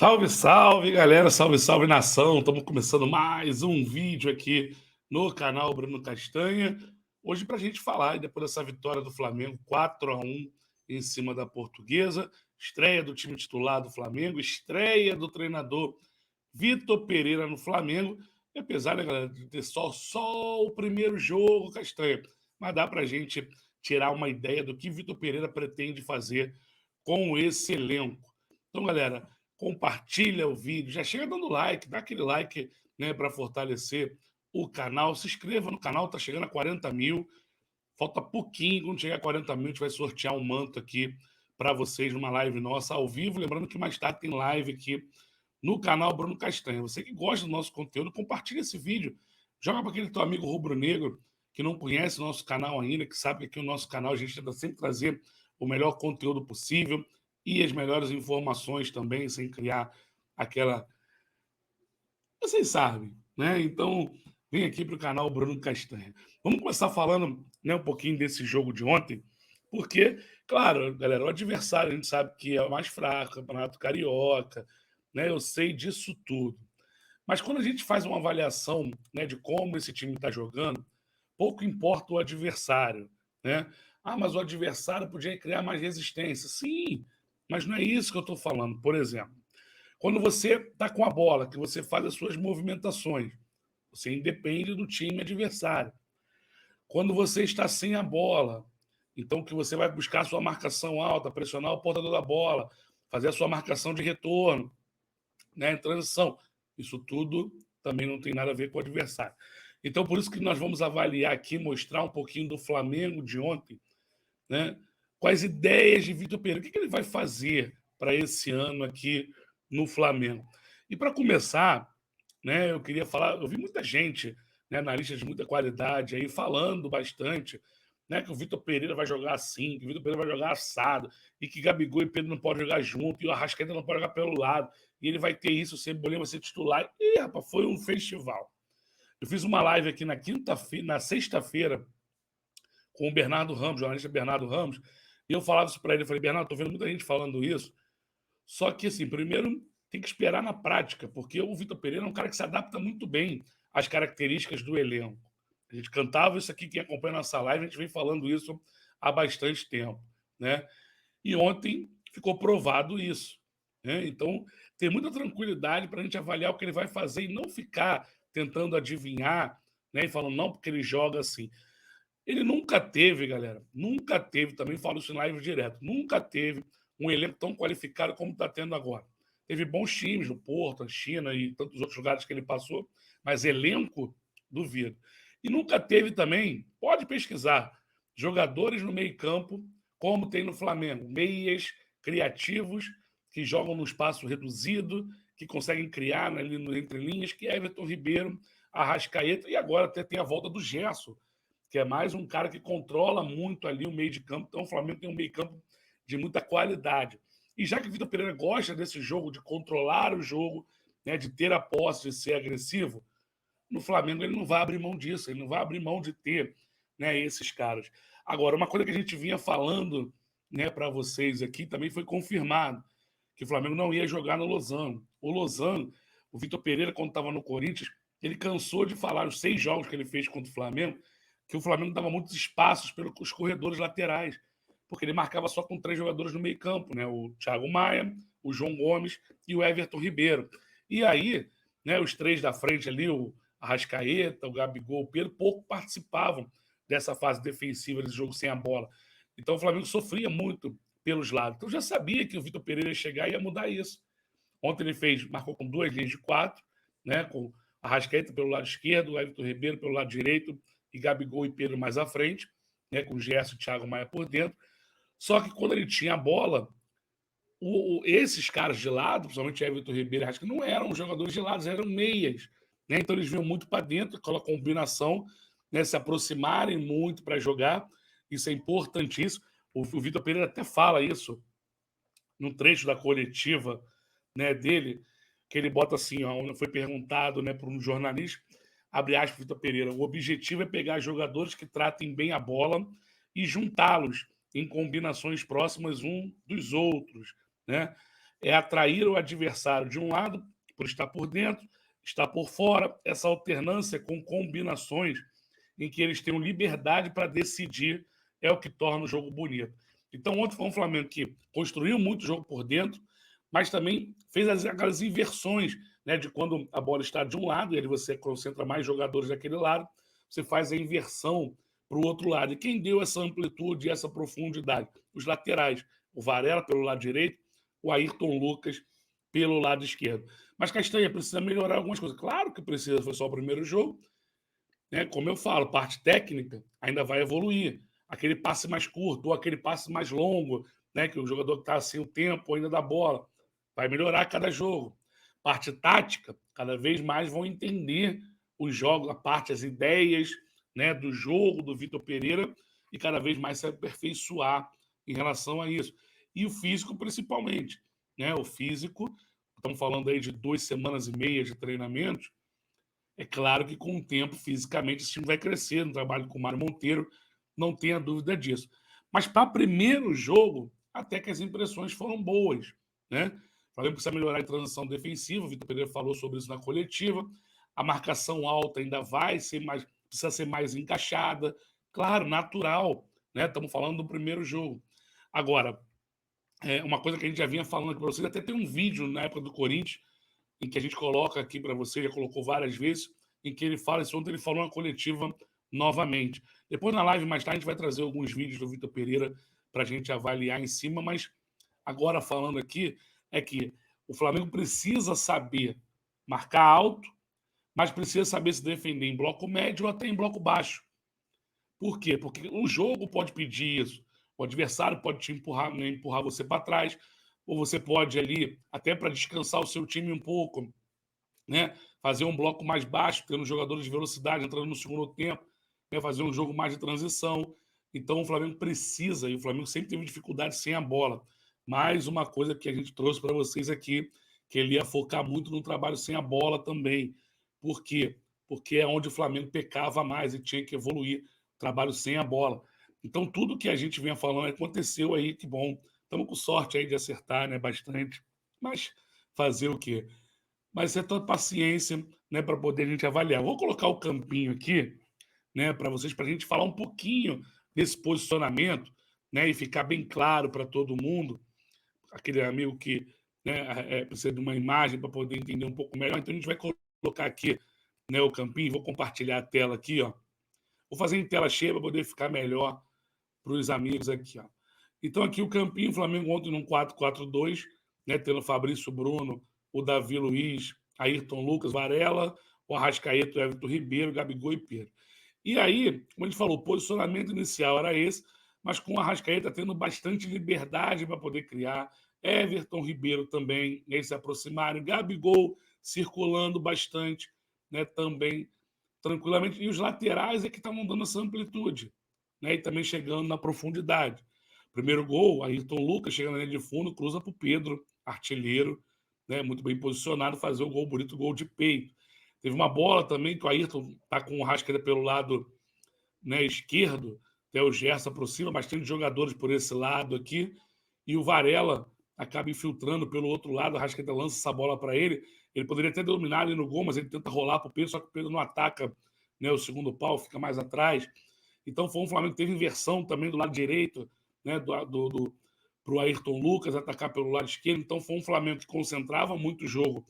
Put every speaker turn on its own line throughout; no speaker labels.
Salve, salve, galera! Salve, salve, nação! Estamos começando mais um vídeo aqui no canal Bruno Castanha. Hoje para a gente falar, depois dessa vitória do Flamengo, 4-1 em cima da Portuguesa, estreia do time titular do Flamengo, estreia do treinador Vitor Pereira no Flamengo. E apesar, né, galera, de ter só o primeiro jogo, Castanha, mas dá para a gente tirar uma ideia do que Vitor Pereira pretende fazer com esse elenco. Então, galera, compartilha o vídeo, já chega dando like, dá aquele like, né, para fortalecer o canal, se inscreva no canal, tá chegando a 40 mil, falta pouquinho, quando chegar a 40 mil a gente vai sortear um manto aqui para vocês numa live nossa ao vivo, lembrando que mais tarde tem live aqui no canal Bruno Castanha. Você que gosta do nosso conteúdo, compartilha esse vídeo, joga para aquele teu amigo rubro-negro que não conhece o nosso canal ainda, que sabe que aqui no nosso canal a gente tenta sempre trazer o melhor conteúdo possível e as melhores informações também, sem criar aquela... Vocês sabem, né? Então, vem aqui para o canal Bruno Castanha. Vamos começar falando, né, um pouquinho desse jogo de ontem, porque, claro, galera, o adversário a gente sabe que é o mais fraco, Campeonato Carioca, né? Eu sei disso tudo. Mas quando a gente faz uma avaliação, né, de como esse time está jogando, pouco importa o adversário, né? Ah, mas o adversário podia criar mais resistência. Sim, mas não é isso que eu estou falando. Por exemplo, quando você está com a bola, que você faz as suas movimentações, você independe do time adversário. Quando você está sem a bola, então que você vai buscar a sua marcação alta, pressionar o portador da bola, fazer a sua marcação de retorno, né, em transição. Isso tudo também não tem nada a ver com o adversário. Então, por isso que nós vamos avaliar aqui, mostrar um pouquinho do Flamengo de ontem, né? Quais ideias de Vitor Pereira, o que ele vai fazer para esse ano aqui no Flamengo. E para começar, né, eu queria falar, eu vi muita gente, né, analistas de muita qualidade aí falando bastante, né, que o Vitor Pereira vai jogar assim, que o Vitor Pereira vai jogar assado, e que Gabigol e Pedro não podem jogar junto, e o Arrascaeta não pode jogar pelo lado, e ele vai ter isso, o Cebolinha vai ser titular. E, rapaz, foi um festival. Eu fiz uma live aqui na quinta-feira, na sexta-feira, com o Bernardo Ramos, o jornalista Bernardo Ramos, e eu falava isso para ele, eu falei, Bernardo, tô vendo muita gente falando isso, só que, assim, primeiro tem que esperar na prática, porque o Vitor Pereira é um cara que se adapta muito bem às características do elenco. A gente cantava isso aqui, quem acompanha nossa live, a gente vem falando isso há bastante tempo, né? E ontem ficou provado isso, né? Então, tem muita tranquilidade para a gente avaliar o que ele vai fazer e não ficar tentando adivinhar, né? E falando, não, porque ele joga assim. Ele nunca teve, galera, nunca teve, também falo isso em live direto, nunca teve um elenco tão qualificado como está tendo agora. Teve bons times no Porto, na China e tantos outros lugares que ele passou, mas elenco, duvido. E nunca teve também, pode pesquisar, jogadores no meio-campo, como tem no Flamengo, meias criativos que jogam no espaço reduzido, que conseguem criar ali no entre linhas, que é Everton Ribeiro, Arrascaeta, e agora até tem a volta do Gerson, que é mais um cara que controla muito ali o meio de campo. Então o Flamengo tem um meio de campo de muita qualidade. E já que o Vitor Pereira gosta desse jogo, de controlar o jogo, né, de ter a posse, de ser agressivo, no Flamengo ele não vai abrir mão disso, ele não vai abrir mão de ter, né, esses caras. Agora, uma coisa que a gente vinha falando, né, para vocês aqui, também foi confirmado, que o Flamengo não ia jogar no Lozano. O Lozano, o Vitor Pereira, quando estava no Corinthians, ele cansou de falar, os 6 jogos que ele fez contra o Flamengo, que o Flamengo dava muitos espaços pelos corredores laterais, porque ele marcava só com 3 jogadores no meio campo, né? O Thiago Maia, o João Gomes e o Everton Ribeiro. E aí, né, os 3 da frente ali, o Arrascaeta, o Gabigol, o Pedro, pouco participavam dessa fase defensiva desse jogo sem a bola. Então o Flamengo sofria muito pelos lados. Então já sabia que o Vitor Pereira ia chegar e ia mudar isso. Ontem ele marcou com 2 linhas de 4, né, com a Arrascaeta pelo lado esquerdo, o Everton Ribeiro pelo lado direito e Gabigol e Pedro mais à frente, né, com o Gerson e o Thiago Maia por dentro. Só que quando ele tinha a bola, esses caras de lado, principalmente Everton Ribeiro e Arrascaeta, não eram jogadores de lado, eram meias. Né? Então eles vinham muito para dentro, aquela combinação, né, se aproximarem muito para jogar. Isso é importantíssimo. O Vitor Pereira até fala isso num trecho da coletiva, né, dele, que ele bota assim, ó, foi perguntado, né, por um jornalista, abre aspas, Vitor Pereira, o objetivo é pegar jogadores que tratem bem a bola e juntá-los em combinações próximas um dos outros, né? é atrair o adversário de um lado, por estar por dentro, estar por fora, essa alternância com combinações em que eles tenham liberdade para decidir é o que torna o jogo bonito. Então, ontem foi um Flamengo que construiu muito jogo por dentro, mas também fez aquelas inversões, né, de quando a bola está de um lado, e aí você concentra mais jogadores daquele lado, você faz a inversão para o outro lado. E quem deu essa amplitude e essa profundidade? Os laterais. O Varela pelo lado direito, o Ayrton Lucas pelo lado esquerdo. Mas Castanha precisa melhorar algumas coisas. Claro que precisa, foi só o primeiro jogo, né? Como eu falo, parte técnica ainda vai evoluir. Aquele passe mais curto ou aquele passe mais longo, né? Que o jogador está sem o tempo ainda da bola, vai melhorar a cada jogo. Parte tática, cada vez mais vão entender os jogos, a parte, as ideias, né, do jogo do Vitor Pereira e cada vez mais se aperfeiçoar em relação a isso. E o físico, principalmente. Né? O físico, estamos falando aí de 2 semanas e meia de treinamentos, é claro que com o tempo, fisicamente, esse time vai crescer no trabalho com o Mário Monteiro, não tenha dúvida disso. Mas para primeiro jogo, até que as impressões foram boas. Né? O Flamengo precisa melhorar a transição defensiva, o Vitor Pereira falou sobre isso na coletiva. A marcação alta ainda vai ser mais, precisa ser mais encaixada. Claro, natural. Né? Estamos falando do primeiro jogo. Agora, uma coisa que a gente já vinha falando aqui para vocês, até tem um vídeo na época do Corinthians, em que a gente coloca aqui para você, já colocou várias vezes, em que ele fala isso. Ontem ele falou na coletiva novamente. Depois, na live mais tarde, a gente vai trazer alguns vídeos do Vitor Pereira para a gente avaliar em cima, mas agora falando aqui, é que o Flamengo precisa saber marcar alto, mas precisa saber se defender em bloco médio ou até em bloco baixo. Por quê? Porque o jogo pode pedir isso. O adversário pode te empurrar, né, empurrar você para trás, ou você pode ali, até para descansar o seu time um pouco, né, fazer um bloco mais baixo, tendo jogadores de velocidade entrando no segundo tempo, né, fazer um jogo mais de transição. Então o Flamengo precisa, e o Flamengo sempre teve dificuldade sem a bola. Mais uma coisa que a gente trouxe para vocês aqui, que ele ia focar muito no trabalho sem a bola também. Por quê? Porque é onde o Flamengo pecava mais e tinha que evoluir o trabalho sem a bola. Então tudo que a gente vinha falando aconteceu aí, que bom. Estamos com sorte aí de acertar, né, bastante. Mas fazer o quê? Mas é toda paciência, né, para poder a gente avaliar. Vou colocar o campinho aqui, né, para vocês, para a gente falar um pouquinho desse posicionamento, né, e ficar bem claro para todo mundo, aquele amigo que, né, precisa de uma imagem para poder entender um pouco melhor. Então a gente vai colocar aqui, né, o campinho. Vou compartilhar a tela aqui, ó. Vou fazer em tela cheia para poder ficar melhor para os amigos aqui, ó. Então aqui o campinho, o Flamengo ontem num 4-4-2, né, tendo o Fabrício Bruno, o Davi Luiz, Ayrton Lucas, Varela, o Arrascaeta, o Everton Ribeiro, Gabigol e Pedro. E aí, como a gente falou, o posicionamento inicial era esse, mas com o Arrascaeta tendo bastante liberdade para poder criar, Everton Ribeiro também, eles se aproximarem, Gabigol circulando bastante, né, também tranquilamente, e os laterais é que estavam dando essa amplitude, né, e também chegando na profundidade. Primeiro gol, Ayrton Lucas chega na linha de fundo, cruza para o Pedro, artilheiro, né, muito bem posicionado, fazer o gol bonito, gol de peito. Teve uma bola também que o Ayrton está com o Rascaeta pelo lado, né, esquerdo, até o Gerson aproxima, bastante jogadores por esse lado aqui, e o Varela acaba infiltrando pelo outro lado, o Rascaeta lança essa bola para ele. Ele poderia ter dominado ali no gol, mas ele tenta rolar para o Pedro, só que o Pedro não ataca, né, o segundo pau, fica mais atrás. Então foi um Flamengo que teve inversão também do lado direito, né, para o Ayrton Lucas atacar pelo lado esquerdo. Então foi um Flamengo que concentrava muito o jogo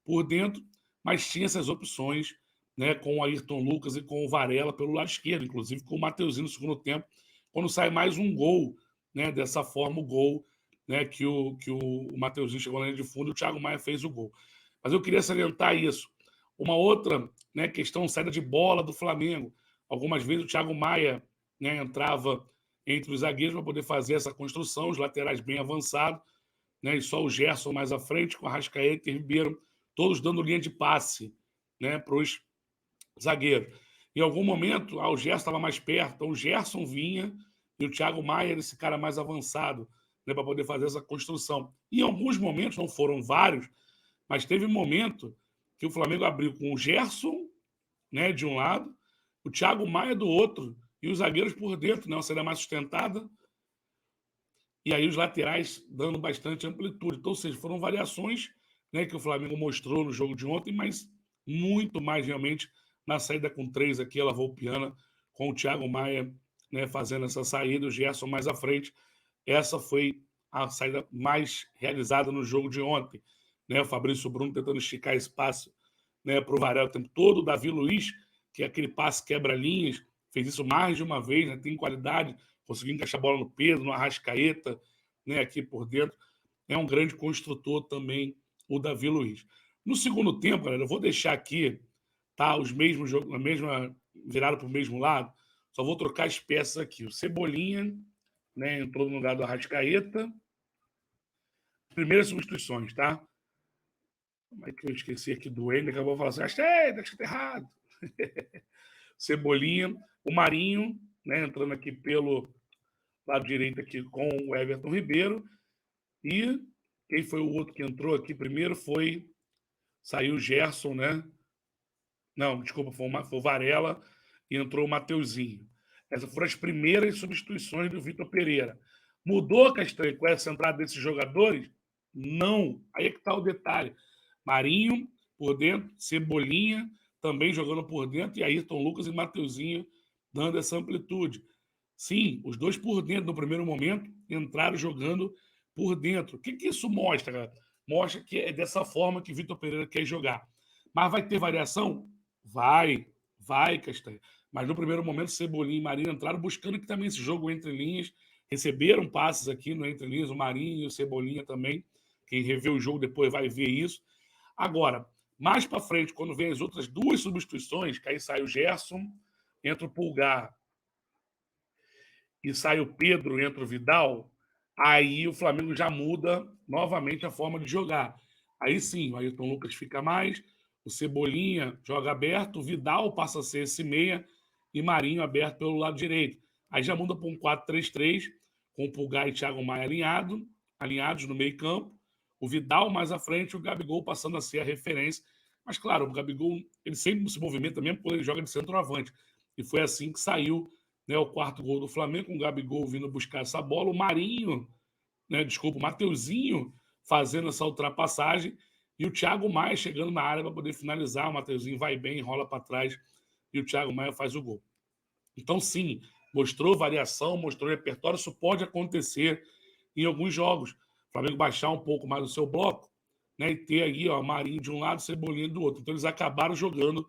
por dentro, mas tinha essas opções, né, com o Ayrton Lucas e com o Varela pelo lado esquerdo, inclusive com o Mateuzinho no segundo tempo, quando sai mais um gol, né, dessa forma o gol, né, que o Mateuzinho chegou na linha de fundo e o Thiago Maia fez o gol. Mas eu queria salientar isso. Uma outra, né, questão, saída de bola do Flamengo. Algumas vezes o Thiago Maia, né, entrava entre os zagueiros para poder fazer essa construção, os laterais bem avançados, né, e só o Gerson mais à frente, com a Arrascaeta e Ribeiro, todos dando linha de passe, né, para os zagueiros. Em algum momento, o Gerson estava mais perto, então o Gerson vinha e o Thiago Maia era esse cara mais avançado, né, para poder fazer essa construção. E em alguns momentos, não foram vários, mas teve um momento que o Flamengo abriu com o Gerson, né, de um lado, o Thiago Maia do outro, e os zagueiros por dentro, né, uma saída mais sustentada. e aí os laterais dando bastante amplitude. Então, ou seja, foram variações, né, que o Flamengo mostrou no jogo de ontem, mas muito mais realmente na saída com 3 aqui, ela Volpiana, com o Thiago Maia, né, fazendo essa saída, o Gerson mais à frente. Essa foi a saída mais realizada no jogo de ontem. Né? O Fabrício Bruno tentando esticar espaço, né, para o Varela o tempo todo. O Davi Luiz, que é aquele passe quebra-linhas, fez isso mais de uma vez, né? Tem qualidade, conseguiu encaixar a bola no Pedro, no Arrascaeta, né, aqui por dentro. É um grande construtor também, o Davi Luiz. No segundo tempo, galera, eu vou deixar aqui, tá, os mesmos jogos, a mesma virada para o mesmo lado. Só vou trocar as peças aqui. O Cebolinha, né, entrou no lugar do Arrascaeta. Primeiras substituições, tá? Como é que eu esqueci aqui do Ender? Acabou de falar assim: acho que tá errado. Cebolinha, o Marinho, né, entrando aqui pelo lado direito aqui com o Everton Ribeiro. E quem foi o outro que entrou aqui primeiro foi. Saiu o Gerson, né? Não, desculpa, foi o Varela e entrou o Mateuzinho. Essas foram as primeiras substituições do Vitor Pereira. Mudou, Castanho, com essa entrada desses jogadores? Não. Aí é que está o detalhe. Marinho por dentro, Cebolinha também jogando por dentro, e Ayrton Lucas e Mateuzinho dando essa amplitude. Sim, os dois por dentro no primeiro momento entraram jogando por dentro. O que isso mostra, cara? Mostra que é dessa forma que Vitor Pereira quer jogar. Mas vai ter variação? Vai, Castanha. Mas no primeiro momento, Cebolinha e Marinho entraram buscando que também esse jogo entre linhas, receberam passes aqui no entre linhas, o Marinho e o Cebolinha também. Quem revê o jogo depois vai ver isso. Agora, mais para frente, quando vem as outras duas substituições, que aí sai o Gerson, entra o Pulgar e sai o Pedro, entra o Vidal, aí o Flamengo já muda novamente a forma de jogar. Aí sim, o Ayrton Lucas fica mais, o Cebolinha joga aberto, o Vidal passa a ser esse meia e Marinho aberto pelo lado direito. Aí já muda para um 4-3-3, com o Pulgar e Thiago Maia alinhados no meio campo, o Vidal mais à frente, o Gabigol passando a ser a referência. Mas, claro, o Gabigol ele sempre se movimenta mesmo quando ele joga de centroavante. E foi assim que saiu, né, o quarto gol do Flamengo, com o Gabigol vindo buscar essa bola, o Marinho, né, desculpa, o Mateuzinho fazendo essa ultrapassagem e o Thiago Maia chegando na área para poder finalizar. O Mateuzinho vai bem, rola para trás e o Thiago Maia faz o gol. Então, sim, mostrou variação, mostrou repertório. Isso pode acontecer em alguns jogos. O Flamengo baixar um pouco mais o seu bloco, né, e ter aí, ó, Marinho de um lado, Cebolinha do outro. Então, eles acabaram jogando,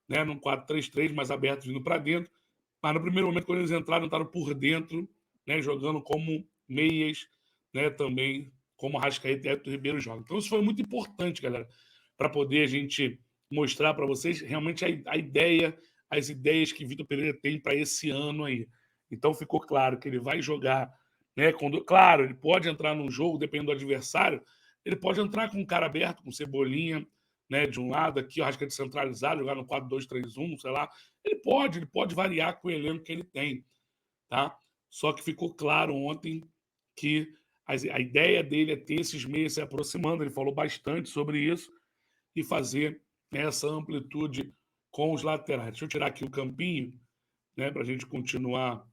né, num 4-3-3 mais aberto, vindo para dentro. Mas no primeiro momento, quando eles entraram por dentro, né, jogando como meias, né, também como Arrascaeta e Everton Ribeiro jogam. Então, isso foi muito importante, galera, para poder a gente mostrar para vocês realmente a ideia, as ideias que Vitor Pereira tem para esse ano aí. Então, ficou claro que ele vai jogar, né, claro, ele pode entrar num jogo, dependendo do adversário, ele pode entrar com um cara aberto, com Cebolinha, né, de um lado aqui, o Arrascaeta centralizado, jogar no 4-2-3-1, sei lá. Ele pode variar com o elenco que ele tem, tá? Só que ficou claro ontem que a ideia dele é ter esses meios se aproximando, ele falou bastante sobre isso, e fazer essa amplitude com os laterais. Deixa eu tirar aqui o campinho, né, para a gente continuar,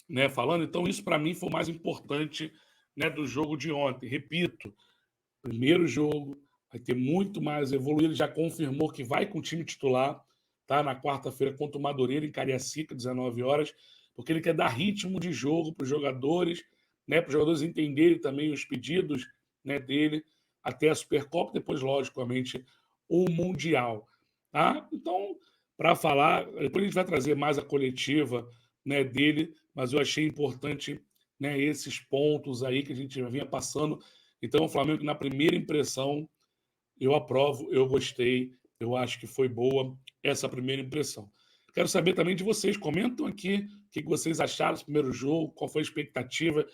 né, falando. Então, isso para mim foi o mais importante, né, do jogo de ontem. Repito, primeiro jogo, vai ter muito mais evoluído. Ele já confirmou que vai com o time titular, tá? Na quarta-feira contra o Madureira, em Cariacica, 19 horas, porque ele quer dar ritmo de jogo para os jogadores, né? Para os jogadores entenderem também os pedidos, né, dele até a Supercopa, depois, logicamente, o Mundial. Tá? Então, para falar, depois a gente vai trazer mais a coletiva, né, dele, mas eu achei importante, né, esses pontos aí que a gente vinha passando. Então, o Flamengo, na primeira impressão, eu aprovo, eu gostei, eu acho que foi boa essa primeira impressão. Quero saber também de vocês, comentam aqui o que vocês acharam do primeiro jogo, qual foi a expectativa,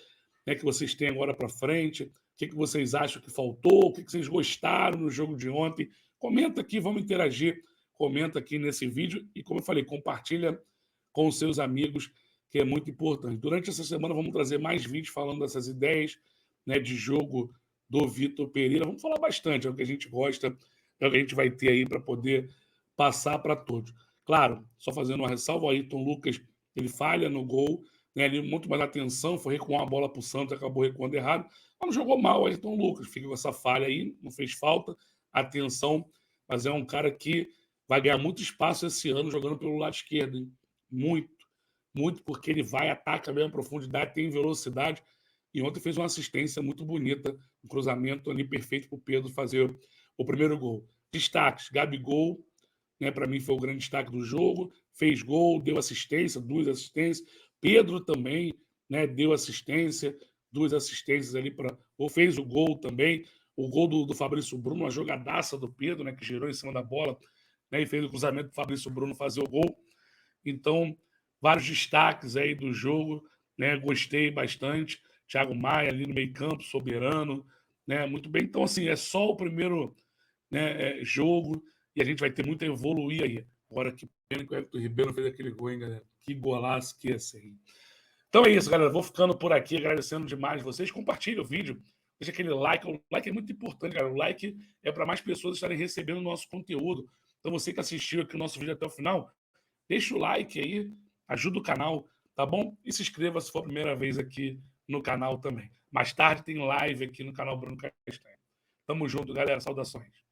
né, que vocês têm agora para frente, o que vocês acham que faltou, o que vocês gostaram no jogo de ontem. Comenta aqui, vamos interagir, comenta aqui nesse vídeo e, como eu falei, compartilha com os seus amigos, que é muito importante. Durante essa semana vamos trazer mais vídeos falando dessas ideias, né, de jogo do Vitor Pereira. Vamos falar bastante, é o que a gente gosta, é o que a gente vai ter aí para poder passar para todos. Claro, só fazendo uma ressalva, o Ayrton Lucas ele falha no gol, né, ali muito mais atenção, foi recuar a bola para o Santos, acabou recuando errado, mas não jogou mal o Ayrton Lucas, fica com essa falha aí, não fez falta, atenção, mas é um cara que vai ganhar muito espaço esse ano jogando pelo lado esquerdo, hein? Muito, muito, porque ele vai, ataca bem a profundidade, tem velocidade, e ontem fez uma assistência muito bonita, um cruzamento ali perfeito para o Pedro fazer o primeiro gol. Destaques, Gabigol, né, para mim foi o grande destaque do jogo, fez gol, deu assistência, 2 assistências. Pedro também, né, deu assistência, 2 assistências ali para, ou fez o gol também. O gol do Fabrício Bruno, uma jogadaça do Pedro, né, que girou em cima da bola, né, e fez o cruzamento do Fabrício Bruno fazer o gol. Então, vários destaques aí do jogo, né, gostei bastante. Thiago Maia ali no meio-campo, soberano, né, muito bem. Então, assim, é só o primeiro, né, jogo e a gente vai ter muito a evoluir aí. Agora que pena que o Everton Ribeiro fez aquele gol, hein, galera? Que golaço que é esse aí. Então é isso, galera. Vou ficando por aqui, agradecendo demais vocês. Compartilhe o vídeo, deixa aquele like. O like é muito importante, galera. O like é para mais pessoas estarem recebendo o nosso conteúdo. Então você que assistiu aqui o nosso vídeo até o final, deixa o like aí, ajuda o canal, tá bom? E se inscreva se for a primeira vez aqui no canal também. Mais tarde tem live aqui no canal Bruno Castanho. Tamo junto, galera. Saudações.